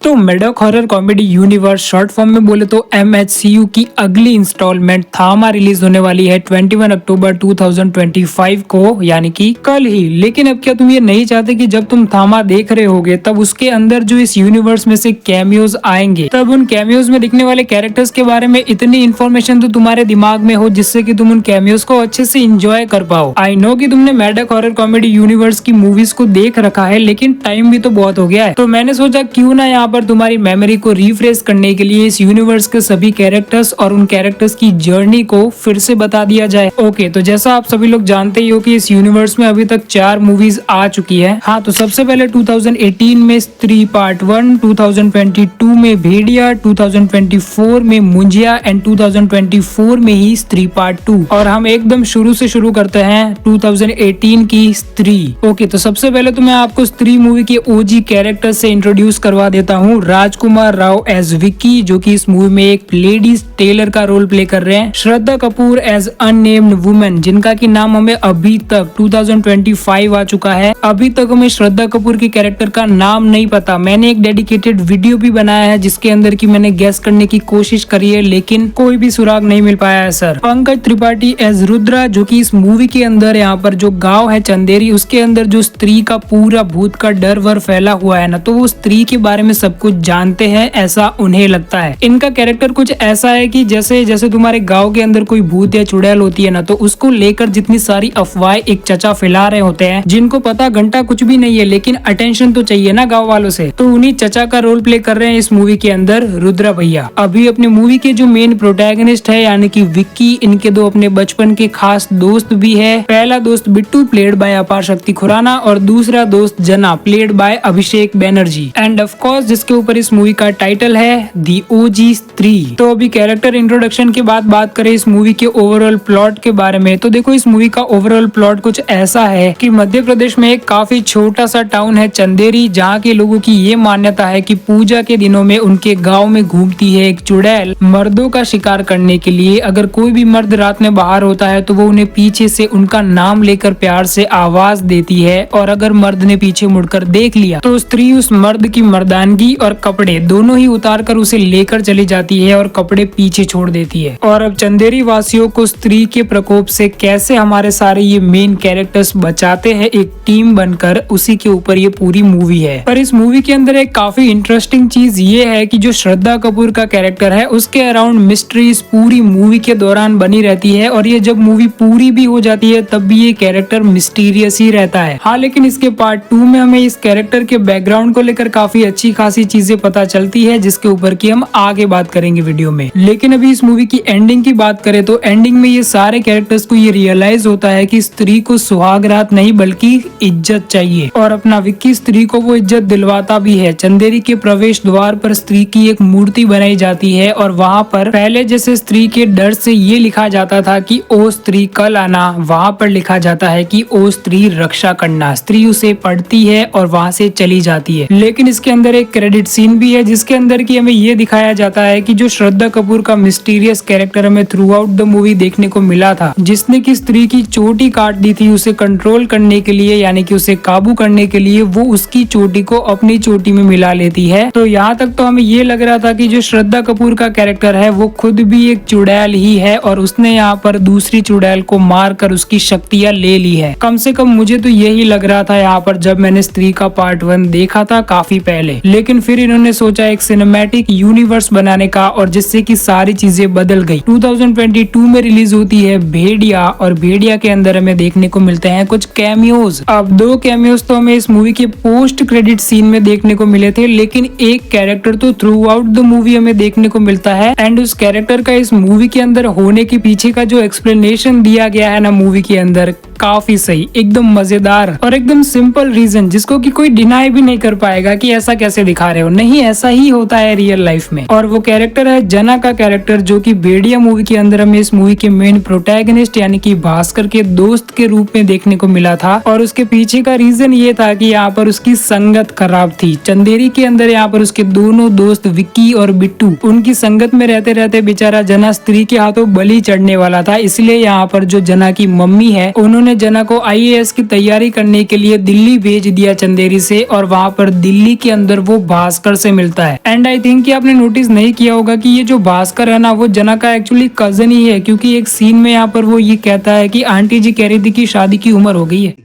तो Maddock horror comedy universe short form में बोले तो MHCU की अगली इंस्टॉलमेंट थामा रिलीज होने वाली है 21 अक्टूबर 2025 को, यानी कि कल ही। लेकिन अब क्या तुम ये नहीं चाहते कि जब तुम थामा देख रहे होगे तब उसके अंदर जो इस यूनिवर्स में से कैमियोज आएंगे, तब उन कैमियोज में दिखने वाले कैरेक्टर्स के बारे में इतनी इन्फॉर्मेशन तो तुम्हारे दिमाग में हो जिससे कि तुम उन कैमियोज को अच्छे से इंजॉय कर पाओ। आई नो कि तुमने मेडोक हॉरर कॉमेडी यूनिवर्स की मूवीज को देख रखा है, लेकिन टाइम भी तो बहुत हो गया है, तो मैंने सोचा क्यों ना यहाँ पर तुम्हारी मेमोरी को रिफ्रेश करने के लिए इस यूनिवर्स के सभी कैरेक्टर्स और उन कैरेक्टर्स की जर्नी को फिर से बता दिया जाए। ओके, तो जैसा आप सभी लोग जानते ही हो कि इस यूनिवर्स में अभी तक 4 मूवीज आ चुकी है। हाँ, तो सबसे पहले 2018 में स्त्री पार्ट 1, 2022 में भेड़िया, 2024 में मुंजिया एंड 2024 में ही स्त्री पार्ट 2। और हम एकदम शुरू से शुरू करते हैं 2018 की स्त्री। ओके, तो सबसे पहले तो मैं आपको स्त्री मूवी के OG कैरेक्टर से इंट्रोड्यूस करवा देता हूँ। राजकुमार राव एज विक्की, जो कि इस मूवी में एक लेडीज टेलर का रोल प्ले कर रहे हैं। Shraddha Kapoor as unnamed women, जिनका की नाम हमें अभी तक 2025 आ चुका है, अभी तक हमें श्रद्धा कपूर के कैरेक्टर का नाम नहीं पता। मैंने एक डेडिकेटेड वीडियो भी बनाया है जिसके अंदर की मैंने गेस करने की कोशिश करी है, लेकिन कोई भी सुराग नहीं मिल पाया है सर। पंकज त्रिपाठी एज रुद्रा, जो कि इस मूवी के अंदर यहाँ पर जो गाँव है चंदेरी, उसके अंदर जो स्त्री का पूरा भूत का डर वर फैला हुआ है ना, तो वो स्त्री के बारे में सब कुछ जानते हैं, ऐसा उन्हें लगता है। इनका कैरेक्टर कुछ ऐसा है कि जैसे जैसे तुम्हारे गांव के अंदर कोई भूत या चुड़ैल होती है ना, तो उसको लेकर जितनी सारी अफवाहें एक चचा फैला रहे होते हैं, जिनको पता घंटा कुछ भी नहीं है, लेकिन अटेंशन तो चाहिए ना गांव वालों से, तो उन्हीं चचा का रोल प्ले कर रहे हैं इस मूवी के अंदर रुद्रा भैया। अभी अपने मूवी के जो मेन प्रोटैगनिस्ट है यानी कि विक्की, इनके दो अपने बचपन के खास दोस्त भी है। पहला दोस्त बिट्टू प्लेड बाय अपार शक्ति खुराना और दूसरा दोस्त जना played by Abhishek Banerjee. End of course जिसके ऊपर इस मूवी का टाइटल है दी OG स्त्री। तो अभी कैरेक्टर इंट्रोडक्शन के बाद बात करें इस मूवी के ओवरऑल प्लॉट के बारे में, तो देखो इस मूवी का ओवरऑल प्लॉट कुछ ऐसा है कि मध्य प्रदेश में एक काफी छोटा सा टाउन है चंदेरी, जहाँ के लोगों की ये मान्यता है कि पूजा के दिनों में उनके गाँव में घूमती है एक चुड़ैल मर्दों का शिकार करने के लिए। अगर कोई भी मर्द रात में बाहर होता है तो वो उन्हें पीछे से उनका नाम लेकर प्यार से आवाज देती है, और अगर मर्द ने पीछे मुड़कर देख लिया तो स्त्री उस मर्द की मर्दानगी और कपड़े दोनों ही उतार कर उसे लेकर चली जाती है और कपड़े पीछे छोड़ देती है। और अब चंदेरी वासियों को स्त्री के प्रकोप से कैसे हमारे सारे ये मेन कैरेक्टर्स बचाते हैं एक टीम बनकर, उसी के ऊपर ये पूरी मूवी है। पर इस मूवी के अंदर एक काफी इंटरेस्टिंग चीज ये है कि जो श्रद्धा कपूर का कैरेक्टर है उसके अराउंड मिस्ट्रीज पूरी मूवी के दौरान बनी रहती है, और ये जब मूवी पूरी भी हो जाती है तब भी ये कैरेक्टर मिस्टीरियस ही रहता है। हाँ, लेकिन इसके पार्ट 2 में हमें इस कैरेक्टर के बैकग्राउंड को लेकर काफी अच्छी खासी चीजें पता चलती है, जिसके ऊपर की हम आगे बात करेंगे वीडियो में। लेकिन अभी इस मूवी की एंडिंग की बात करें तो एंडिंग में ये सारे कैरेक्टर्स को ये रियलाइज होता है कि स्त्री को सुहाग रात नहीं बल्कि इज्जत चाहिए, और अपना विक्की स्त्री को वो इज्जत दिलवाता भी है। चंदेरी के प्रवेश द्वार पर स्त्री की एक मूर्ति बनाई जाती है, और वहाँ पर पहले जैसे स्त्री के डर से ये लिखा जाता था कि ओ स्त्री कल आना, वहाँ पर लिखा जाता है कि ओ स्त्री रक्षा करना। स्त्री उसे पढ़ती है और वहाँ से चली जाती है। लेकिन इसके अंदर एक क्रेडिट सीन भी है जिसके अंदर की हमें ये दिखाया जाता है कि जो श्रद्धा कपूर का मिस्टीरियस कैरेक्टर हमें थ्रू आउट द मूवी देखने को मिला था, जिसने की स्त्री की चोटी काट दी थी, उसे कंट्रोल करने के लिए यानी कि उसे काबू करने के लिए वो उसकी चोटी को अपनी चोटी में मिला लेती है। तो यहाँ तक तो हमें ये लग रहा था कि जो श्रद्धा कपूर का कैरेक्टर है वो खुद भी एक चुड़ैल ही है, और उसने यहाँ पर दूसरी चुड़ैल को मार कर उसकी शक्तियाँ ले ली है। कम से कम मुझे तो यही लग रहा था यहाँ पर जब मैंने स्त्री का पार्ट 1 देखा था काफी पहले। लेकिन फिर इन्होंने सोचा एक सिनेमैटिक यूनिवर्स बनाने का, और जिससे कि सारी चीजें बदल गई। 2022 में रिलीज होती है भेड़िया, और भेड़िया के अंदर हमें देखने को मिलते हैं कुछ कैमियोज। अब 2 कैमियोज तो हमें इस मूवी के पोस्ट क्रेडिट सीन में देखने को मिले थे, लेकिन एक कैरेक्टर तो थ्रू आउट द मूवी हमें देखने को मिलता है, एंड उस कैरेक्टर का इस मूवी के अंदर होने के पीछे का जो एक्सप्लेनेशन दिया गया है ना मूवी के अंदर, काफी सही, एकदम मजेदार और एकदम सिंपल रीजन, जिसको कि कोई डिनाई भी नहीं कर पाएगा कि ऐसा कैसे दिखा रहे हो। नहीं, ऐसा ही होता है रियल लाइफ में। और वो कैरेक्टर है जना का कैरेक्टर, जो कि भेड़िया मूवी के अंदर हमें इस मूवी के मेन प्रोटैगनिस्ट यानी कि भास्कर के दोस्त के रूप में देखने को मिला था। और उसके पीछे का रीजन ये था कि यहाँ पर उसकी संगत खराब थी। चंदेरी के अंदर यहाँ पर उसके दोनों दोस्त विक्की और बिट्टू, उनकी संगत में रहते रहते बेचारा जना स्त्री के हाथों बलि चढ़ने वाला था। इसलिए यहाँ पर जो जना की मम्मी है उन्होंने ने जना को IAS की तैयारी करने के लिए दिल्ली भेज दिया चंदेरी से, और वहाँ पर दिल्ली के अंदर वो भास्कर से मिलता है। एंड आई थिंक कि आपने नोटिस नहीं किया होगा कि ये जो भास्कर है ना, वो जना का एक्चुअली कजन ही है, क्योंकि एक सीन में यहाँ पर वो ये कहता है कि आंटी जी कह रही थी कि शादी की उम्र हो गई है,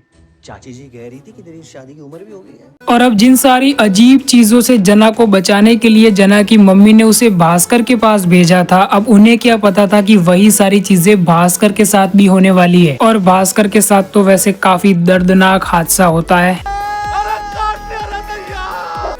चाची जी कह रही थी कि तेरी शादी की उम्र भी हो गई है। और अब जिन सारी अजीब चीजों से जना को बचाने के लिए जना की मम्मी ने उसे भास्कर के पास भेजा था, अब उन्हें क्या पता था कि वही सारी चीजें भास्कर के साथ भी होने वाली है। और भास्कर के साथ तो वैसे काफी दर्दनाक हादसा होता है,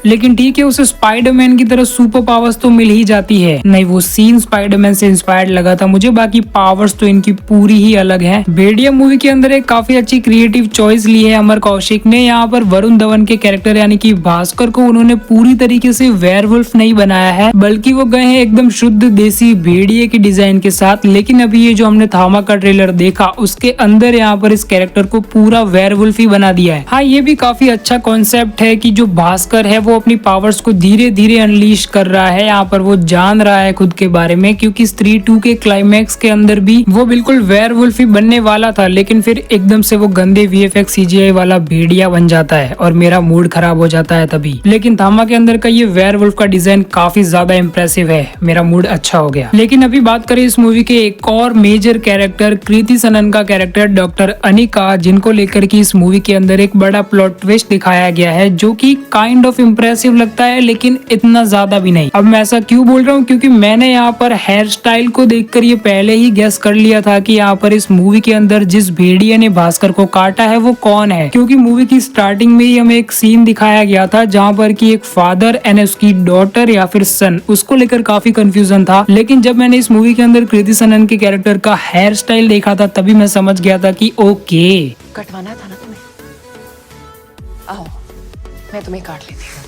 लेकिन ठीक है, उसे स्पाइडरमैन की तरह सुपर पावर्स तो मिल ही जाती है। नहीं, वो सीन स्पाइडरमैन से इंस्पायर्ड लगा था मुझे, बाकी पावर्स तो इनकी पूरी ही अलग है। भेड़िया मूवी के अंदर एक काफी अच्छी क्रिएटिव चॉइस ली है अमर कौशिक ने। यहाँ पर वरुण धवन के कैरेक्टर यानी कि भास्कर को उन्होंने पूरी तरीके से वेयरवुल्फ नहीं बनाया है, बल्कि वो गए हैं एकदम शुद्ध देसी भेड़िए की डिजाइन के साथ। लेकिन अभी ये जो हमने थामा का ट्रेलर देखा, उसके अंदर यहाँ पर इस कैरेक्टर को पूरा वेयरवुल्फ ही बना दिया है। हाँ, ये भी काफी अच्छा कॉन्सेप्ट है कि जो भास्कर है वो अपनी पावर्स को धीरे धीरे अनलीश कर रहा है। यहाँ पर वो जान रहा है खुद के बारे में, क्योंकि स्त्री 2 के क्लाइमैक्स के अंदर भी वो बिल्कुल वेयरवुल्फ ही बनने वाला था, लेकिन फिर एकदम से वो गंदे VFX CGI वाला भेड़िया बन जाता है और मेरा मूड खराब हो जाता है तभी। लेकिन थामा के अंदर का ये वेयरवुल्फ का डिजाइन काफी ज्यादा इम्प्रेसिव है, मेरा मूड अच्छा हो गया। लेकिन अभी बात करें इस मूवी के एक और मेजर कैरेक्टर कृति सनन का कैरेक्टर डॉक्टर अनिका, जिनको लेकर की इस मूवी के अंदर एक बड़ा प्लॉट ट्विस्ट दिखाया गया है, जो की काइंड ऑफ इम्प्रेसिव लगता है, लेकिन इतना ज्यादा भी नहीं। अब मैं ऐसा क्यों बोल रहा हूँ, क्योंकि मैंने यहाँ पर हेयर स्टाइल को देखकर ये पहले ही गेस कर लिया था कि यहाँ पर इस मूवी के अंदर जिस भेड़िया ने भास्कर को काटा है वो कौन है। क्योंकि मूवी की स्टार्टिंग में ही हमें एक सीन दिखाया गया था जहाँ पर कि एक फादर एंड उसकी डॉटर या फिर सन, उसको लेकर काफी कंफ्यूजन था। लेकिन जब मैंने इस मूवी के अंदर कृति सनन के कैरेक्टर का हेयर स्टाइल देखा था, तभी मैं समझ गया था कि ओके, कटवाना था ना तुम्हें, आओ मैं तुम्हें काट लेती हूँ।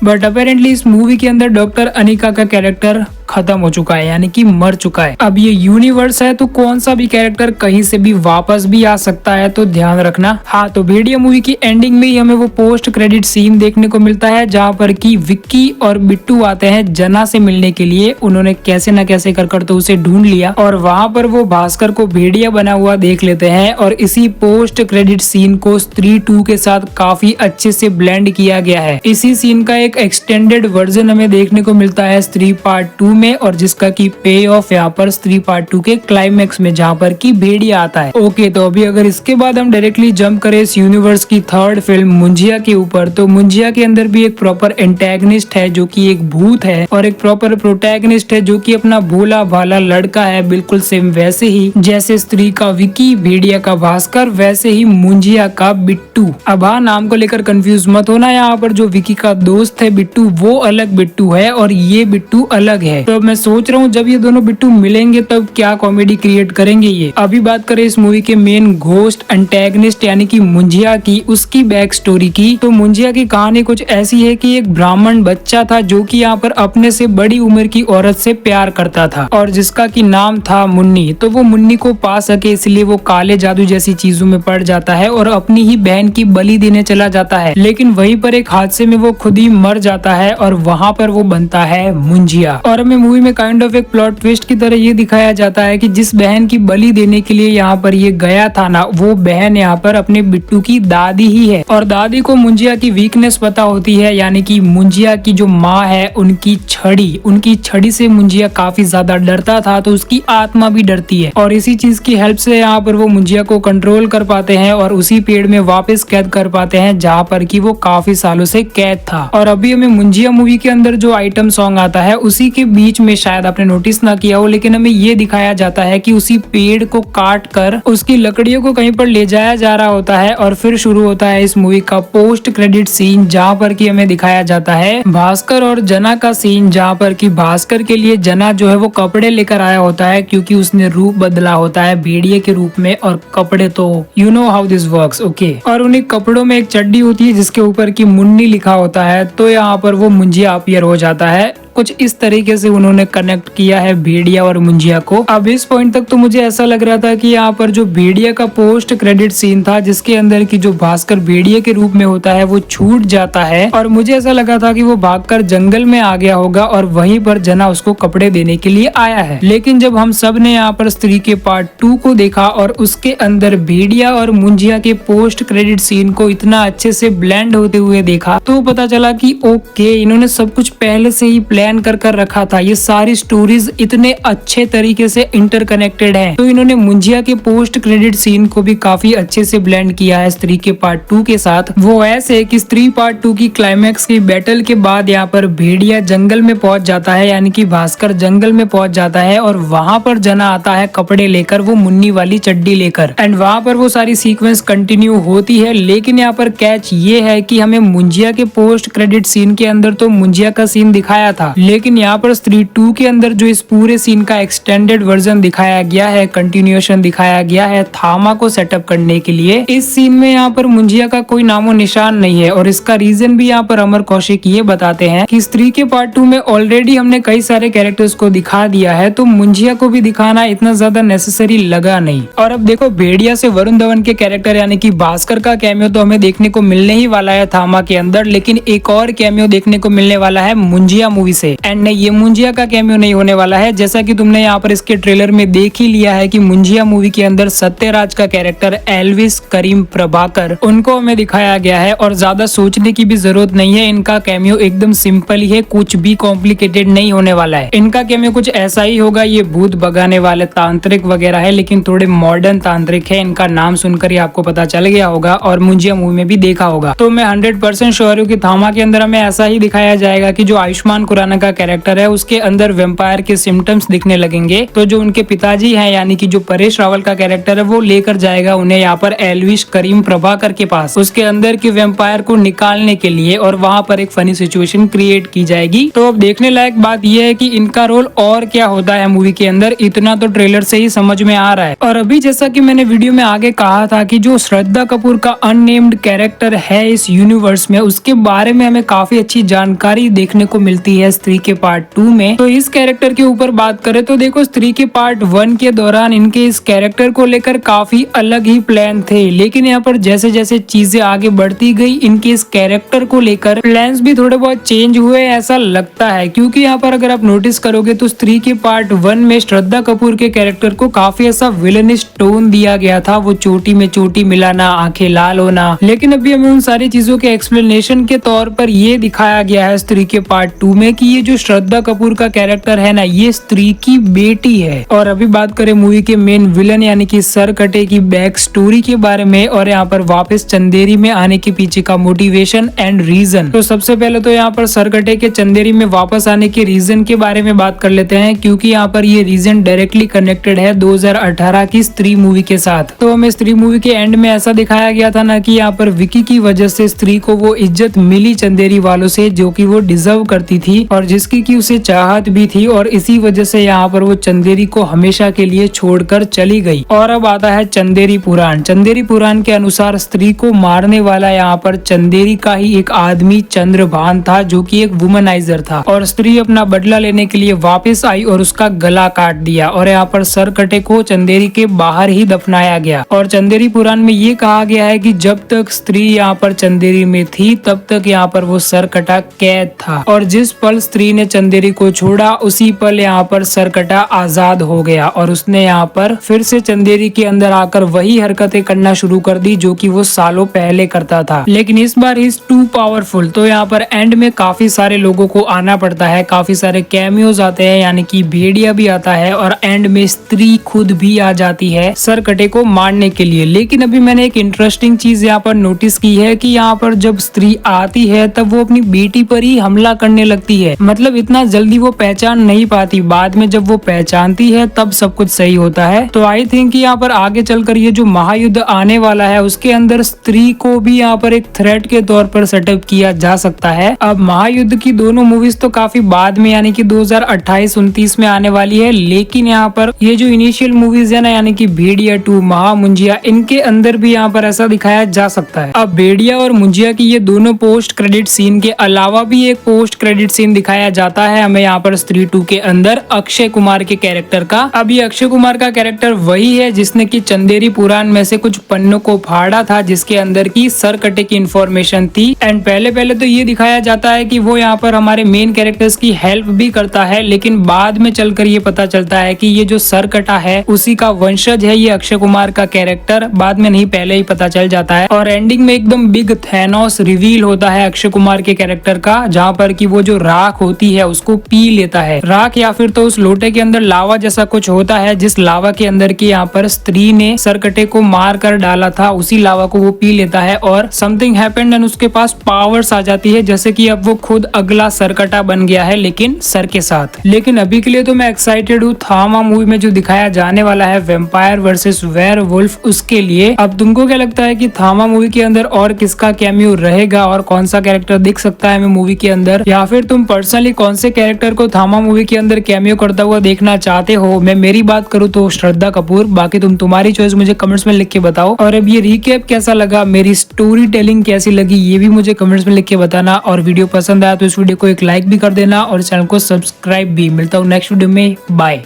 बट अपेरेंटली इस मूवी के अंदर डॉक्टर अनिका का कैरेक्टर खत्म हो चुका है, यानी कि मर चुका है। अब ये यूनिवर्स है तो कौन सा भी कैरेक्टर कहीं से भी वापस भी आ सकता है, तो ध्यान रखना। हाँ, तो भेड़िया मूवी की एंडिंग में ही हमें वो पोस्ट क्रेडिट सीन देखने को मिलता है, जहाँ पर कि विक्की और बिट्टू आते हैं जना से मिलने के लिए। उन्होंने कैसे न कैसे कर तो उसे ढूंढ लिया, और वहाँ पर वो भास्कर को भेड़िया बना हुआ देख लेते हैं। और इसी पोस्ट क्रेडिट सीन को स्त्री 2 के साथ काफी अच्छे से ब्लेंड किया गया है। इसी सीन का एक एक्सटेंडेड वर्जन हमें देखने को मिलता है स्त्री पार्ट 2 में, और जिसका की पे ऑफ यहाँ पर स्त्री पार्ट 2 के क्लाइमैक्स में, जहाँ पर की भेड़िया आता है। ओके, तो अभी अगर इसके बाद हम डायरेक्टली जंप करें इस यूनिवर्स की थर्ड फिल्म मुंजिया के ऊपर, तो मुंजिया के अंदर भी एक प्रॉपर एंटेगनिस्ट है जो कि एक भूत है, और एक प्रॉपर प्रोटैगनिस्ट है जो कि अपना भोला भाला लड़का है, बिल्कुल सेम वैसे ही जैसे स्त्री का विकी, भेड़िया का भास्कर, वैसे ही मुंजिया का बिट्टू। अब हाँ, नाम को लेकर कंफ्यूज मत होना, यहाँ पर जो विकी का दोस्त है बिट्टू, वो अलग बिट्टू है और ये बिट्टू अलग है। तो मैं सोच रहा हूँ जब ये दोनों बिट्टू मिलेंगे तब क्या कॉमेडी क्रिएट करेंगे ये। अभी बात करें इस मूवी के मेन घोस्ट एंटेगनिस्ट यानी कि मुंजिया की, उसकी बैक स्टोरी की, तो मुंजिया की कहानी कुछ ऐसी है कि एक ब्राह्मण बच्चा था जो कि यहाँ पर अपने से बड़ी उम्र की औरत से प्यार करता था, और जिसका की नाम था मुन्नी। तो वो मुन्नी को पा सके इसलिए वो काले जादू जैसी चीजों में पड़ जाता है और अपनी ही बहन की बलि देने चला जाता है। लेकिन वहीं पर एक हादसे में वो खुद ही मर जाता है और वहाँ पर वो बनता है मुंजिया। और हमें मूवी में काइंड ऑफ एक प्लॉट ट्विस्ट की तरह ये दिखाया जाता है कि जिस बहन की बलि देने के लिए यहाँ पर ये गया था ना, वो बहन यहाँ पर अपने बिट्टू की दादी ही है, और दादी को मुंजिया की वीकनेस पता होती है, यानी कि मुंजिया की जो माँ है उनकी छड़ी से मुंजिया काफी ज्यादा डरता था, तो उसकी आत्मा भी डरती है, और इसी चीज की हेल्प से यहाँ पर वो मुंजिया को कंट्रोल कर पाते हैं और उसी पेड़ में वापस कैद कर पाते हैं जहाँ पर की वो काफी सालों से कैद था। और अभी हमें मुंजिया मूवी के अंदर जो आइटम सॉन्ग आता है उसी के बीच में, शायद आपने नोटिस ना किया हो, लेकिन हमें ये दिखाया जाता है कि उसी पेड़ को काट कर उसकी लकड़ियों को कहीं पर ले जाया जा रहा होता है, और फिर शुरू होता है इस मूवी का पोस्ट क्रेडिट सीन, जहाँ पर कि हमें दिखाया जाता है भास्कर और जना का सीन, जहाँ पर कि भास्कर के लिए जना जो है वो कपड़े लेकर आया होता है, क्योंकि उसने रूप बदला होता है भेड़िए के रूप में, और कपड़े तो you know how this works, okay. और उन्हीं कपड़ों में एक चड्डी होती है जिसके ऊपर की मुन्नी लिखा होता है, तो यहाँ पर वो मुंजिया अपीयर हो जाता है। कुछ इस तरीके से उन्होंने कनेक्ट किया है भेड़िया और मुंजिया को। अब इस पॉइंट तक तो मुझे ऐसा लग रहा था कि यहाँ पर जो भेड़िया का पोस्ट क्रेडिट सीन था जिसके अंदर की जो भास्कर भेड़िया के रूप में होता है वो छूट जाता है और मुझे ऐसा लगा था कि वो भागकर जंगल में आ गया होगा और वहीं पर जना उसको कपड़े देने के लिए आया है। लेकिन जब हम सब ने यहाँ पर स्त्री के पार्ट 2 को देखा और उसके अंदर भेड़िया और मुंजिया के पोस्ट क्रेडिट सीन को इतना अच्छे से ब्लेंड होते हुए देखा तो पता चला कि ओके, इन्होंने सब कुछ पहले से ही प्लान कर रखा था। ये सारी स्टोरीज इतने अच्छे तरीके से इंटरकनेक्टेड है। तो इन्होंने मुंजिया के पोस्ट क्रेडिट सीन को भी काफी अच्छे से ब्लेंड किया है स्त्री के पार्ट 2 के साथ। वो ऐसे कि स्त्री पार्ट 2 की क्लाइमैक्स की बैटल के बाद यहाँ पर भेड़िया जंगल में पहुंच जाता है, यानी कि भास्कर जंगल में पहुंच जाता है और वहां पर जना आता है कपड़े लेकर, वो मुन्नी वाली चड्डी लेकर, एंड वहां पर वो सारी सीक्वेंस कंटिन्यू होती है। लेकिन यहाँ पर कैच ये है कि हमें मुंजिया के पोस्ट क्रेडिट सीन के अंदर तो मुंजिया का सीन दिखाया था, लेकिन यहाँ पर स्त्री 2 के अंदर जो इस पूरे सीन का एक्सटेंडेड वर्जन दिखाया गया है, कंटिन्यूएशन दिखाया गया है थामा को सेटअप करने के लिए, इस सीन में यहाँ पर मुंजिया का कोई नामो निशान नहीं है। और इसका रीजन भी यहाँ पर अमर कौशिक ये बताते हैं कि स्त्री के पार्ट 2 में ऑलरेडी हमने कई सारे कैरेक्टर्स को दिखा दिया है, तो मुंजिया को भी दिखाना इतना ज्यादा नेसेसरी लगा नहीं। और अब देखो, भेड़िया से वरुण धवन के कैरेक्टर यानी कि भास्कर का कैमियो तो हमें देखने को मिलने ही वाला है थामा के अंदर, लेकिन एक और कैमियो देखने को मिलने वाला है मुंजिया मूवी से। एंड नहीं, ये मुंजिया का कैमियो नहीं होने वाला है, जैसा कि तुमने यहाँ पर इसके ट्रेलर में देख ही लिया है कि मुंजिया मूवी के अंदर सत्यराज का कैरेक्टर एल्विस करीम प्रभाकर, उनको हमें दिखाया गया है। और ज्यादा सोचने की भी जरूरत नहीं है, इनका कैमियो एकदम सिंपल ही है, कुछ भी कॉम्प्लिकेटेड नहीं होने वाला है। इनका कैमियो कुछ ऐसा ही होगा, ये भूत भगाने वाले तांत्रिक वगैरह है, लेकिन थोड़े मॉडर्न तांत्रिक है। इनका नाम सुनकर ही आपको पता चल गया होगा और मुंजिया मूवी में भी देखा होगा। तो मैं 100% श्योर हूँ कि थामा के अंदर हमें ऐसा ही दिखाया जाएगा कि जो आयुष्मान खुराना का कैरेक्टर है उसके अंदर वेम्पायर के सिम्टम्स दिखने लगेंगे, तो जो उनके पिताजी हैं यानी कि जो परेश रावल का कैरेक्टर है वो लेकर जाएगा उन्हें यहाँ पर एल्विस करीम प्रभाकर के पास, उसके अंदर के वेम्पायर को निकालने के लिए, और वहाँ पर एक फनी सिचुएशन क्रिएट की जाएगी। तो अब देखने लायक बात यह है कि इनका रोल और क्या होता है मूवी के अंदर, इतना तो ट्रेलर से ही समझ में आ रहा है। और अभी जैसा कि मैंने वीडियो में आगे कहा था कि जो श्रद्धा कपूर का अननेम्ड कैरेक्टर है इस यूनिवर्स में, उसके बारे में हमें काफी अच्छी जानकारी देखने को मिलती है स्त्री के पार्ट 2 में। तो इस कैरेक्टर के ऊपर बात करें तो देखो, स्त्री के पार्ट 1 के दौरान इनके इस कैरेक्टर को लेकर काफी अलग ही प्लान थे, लेकिन यहाँ पर जैसे जैसे चीजें आगे बढ़ती गई इनके इस कैरेक्टर को लेकर प्लान्स भी थोड़े बहुत चेंज हुए ऐसा लगता है। क्योंकि यहाँ पर अगर आप नोटिस करोगे तो स्त्री के पार्ट 1 में श्रद्धा कपूर के कैरेक्टर को काफी ऐसा विलनिश टोन दिया गया था, वो चोटी में चोटी मिलाना, आंखें लाल होना। लेकिन अभी हमें उन सारी चीजों के एक्सप्लेनेशन के तौर पर ये दिखाया गया है स्त्री के पार्ट 2 में कि ये जो श्रद्धा कपूर का कैरेक्टर है ना, ये स्त्री की बेटी है। और अभी बात करें मूवी के मेन विलन यानी कि सरकटे की बैक स्टोरी के बारे में और यहाँ पर वापस चंदेरी में आने के पीछे का मोटिवेशन एंड रीजन, तो सबसे पहले तो यहाँ पर सरकटे के चंदेरी में वापस आने के रीजन के बारे में बात कर लेते हैं, क्योंकि यहाँ पर ये रीजन डायरेक्टली कनेक्टेड है 2018 की स्त्री मूवी के साथ। तो हमें स्त्री मूवी के एंड में ऐसा दिखाया गया था ना कि यहाँ पर विकी की वजह से स्त्री को वो इज्जत मिली चंदेरी वालों से जो कि वो डिजर्व करती थी और जिसकी की उसे चाहत भी थी, और इसी वजह से यहाँ पर वो चंदेरी को हमेशा के लिए छोड़कर चली गई। और अब आता है चंदेरी पुराण। चंदेरी पुराण के अनुसार स्त्री को मारने वाला यहाँ पर चंदेरी का ही एक आदमी चंद्रभान था जो कि एक वुमनाइजर था, और स्त्री अपना बदला लेने के लिए वापस आई और उसका गला काट दिया और यहाँ पर सरकटे को चंदेरी के बाहर ही दफनाया गया। और चंदेरी पुराण में ये कहा गया है कि जब तक स्त्री यहाँ पर चंदेरी में थी तब तक यहाँ पर वो सरकटा कैद था, और जिस पल स्त्री ने चंदेरी को छोड़ा उसी पल यहाँ पर सरकटा आजाद हो गया और उसने यहाँ पर फिर से चंदेरी के अंदर आकर वही हरकतें करना शुरू कर दी जो कि वो सालों पहले करता था। लेकिन इस बार इज टू पावरफुल, तो यहाँ पर एंड में काफी सारे लोगों को आना पड़ता है, काफी सारे कैमियोज आते हैं, यानी कि भेड़िया भी आता है और एंड में स्त्री खुद भी आ जाती है सरकटे को मारने के लिए। लेकिन अभी मैंने एक इंटरेस्टिंग चीज यहाँ पर नोटिस की है कि यहाँ पर जब स्त्री आती है तब वो अपनी बेटी पर ही हमला करने लगती है, मतलब इतना जल्दी वो पहचान नहीं पाती, बाद में जब वो पहचानती है तब सब कुछ सही होता है। तो आई थिंक यहाँ पर आगे चलकर ये जो महायुद्ध आने वाला है उसके अंदर स्त्री को भी यहाँ पर एक थ्रेट के तौर पर सेटअप किया जा सकता है। अब महायुद्ध की दोनों मूवीज तो काफी बाद में यानी कि 2028-29 में आने वाली है, लेकिन यहाँ पर ये जो इनिशियल मूवीज है ना यानी कि भेड़िया 2, महामुंजिया, इनके अंदर भी यहाँ पर ऐसा दिखाया जा सकता है। अब भेड़िया और मुंजिया की ये दोनों पोस्ट क्रेडिट सीन के अलावा भी एक पोस्ट क्रेडिट सीन दिखाया जाता है हमें यहाँ पर स्त्री 2 के अंदर अक्षय कुमार के कैरेक्टर का। अब ये अक्षय कुमार का कैरेक्टर वही है जिसने की चंदेरी पुराण में से कुछ पन्नों को फाड़ा था जिसके अंदर की सरकटे की इंफॉर्मेशन थी। एंड पहले तो ये दिखाया जाता है कि वो यहाँ पर हमारे मेन कैरेक्टर्स की हेल्प भी करता है, लेकिन बाद में चलकर ये पता चलता है कि ये जो सरकटा है उसी का वंशज है ये अक्षय कुमार का कैरेक्टर। बाद में नहीं, पहले ही पता चल जाता है। और एंडिंग में एकदम बिग थैनोस रिवील होता है अक्षय कुमार के कैरेक्टर का, जहाँ पर कि वो जो राख होती है उसको पी लेता है। राख या फिर तो उस लोटे के अंदर लावा जैसा कुछ होता है, जिस लावा के अंदर की यहाँ पर स्त्री ने सरकटे को मार कर डाला था, उसी लावा को वो पी लेता है और समथिंग हैपेंड एंड उसके पास पावर्स आ जाती है, जैसे कि अब वो खुद अगला सरकटा बन गया है लेकिन सर के साथ। लेकिन अभी के लिए तो मैं एक्साइटेड हूँ थामा मूवी में जो दिखाया जाने वाला है वेम्पायर वर्सेस वेयरवुल्फ, उसके लिए। अब तुमको क्या लगता है कि थामा मूवी के अंदर और किसका कैमियो रहेगा और कौन सा कैरेक्टर दिख सकता है हमें मूवी के अंदर, या फिर तुम पर्सनली कौन से कैरेक्टर को थामा मूवी के अंदर कैमियो करता हुआ देखना चाहते हो? मैं मेरी बात करूँ तो श्रद्धा कपूर, बाकी तुम्हारी चॉइस मुझे कमेंट्स में लिख के बताओ। और अब ये रिकैप कैसा लगा, मेरी स्टोरी टेलिंग कैसी लगी, ये भी मुझे कमेंट्स में लिख के बताना। और वीडियो पसंद आया तो इस वीडियो को एक लाइक भी कर देना और चैनल को सब्सक्राइब भी। मिलता हूँ नेक्स्ट वीडियो में, बाय।